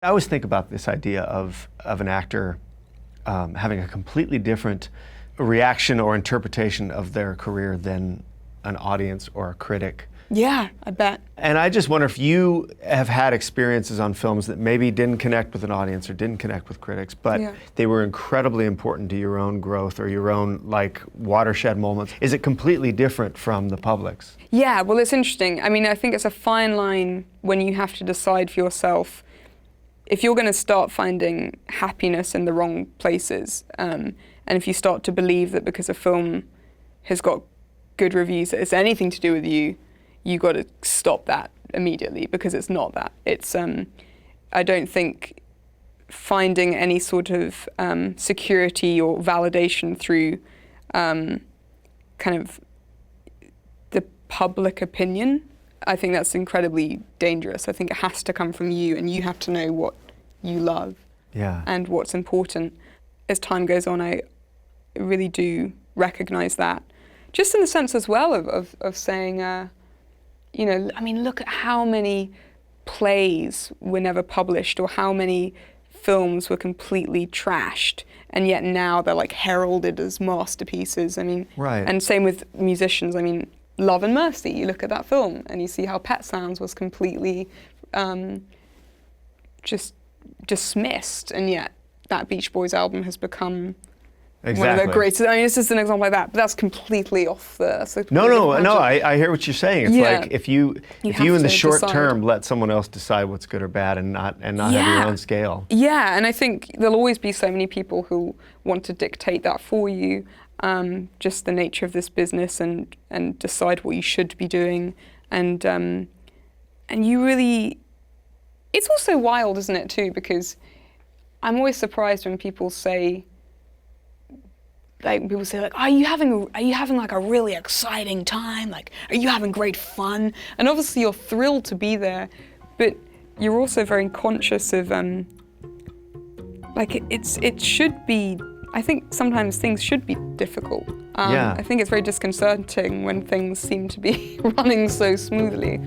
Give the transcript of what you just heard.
I always think about this idea of an actor having a completely different reaction or interpretation of their career than an audience or a critic. Yeah, I bet. And I just wonder if you have had experiences on films that maybe didn't connect with an audience or didn't connect with critics, but they were incredibly important to your own growth or your own watershed moments. Is it completely different from the public's? Yeah, well, it's interesting. I mean, I think it's a fine line when you have to decide for yourself if you're going to start finding happiness in the wrong places, and if you start to believe that because a film has got good reviews that it's anything to do with you, you got to stop that immediately, because it's not that. It's I don't think finding any sort of security or validation through kind of the public opinion, I think that's incredibly dangerous. I think it has to come from you, and you have to know what you love and what's important. As time goes on, I really do recognize that. Just in the sense as well of saying, you know, I mean, look at how many plays were never published, or how many films were completely trashed, and yet now they're like heralded as masterpieces. I mean, and same with musicians. I mean, Love and Mercy, you look at that film and you see how Pet Sounds was completely just dismissed, and yet that Beach Boys album has become one of the greatest. I mean, it's just an example like that, but that's completely off the... No, I hear what you're saying. It's like if you in the short term let someone else decide what's good or bad and not have your own scale. Yeah, and I think there'll always be so many people who want to dictate that for you, just the nature of this business, and decide what you should be doing, and you really... It's also wild, isn't it, too, because I'm always surprised when people say, are you having like a really exciting time? Like, are you having great fun? And obviously you're thrilled to be there, but you're also very conscious of it should be. I think sometimes things should be difficult. I think it's very disconcerting when things seem to be running so smoothly.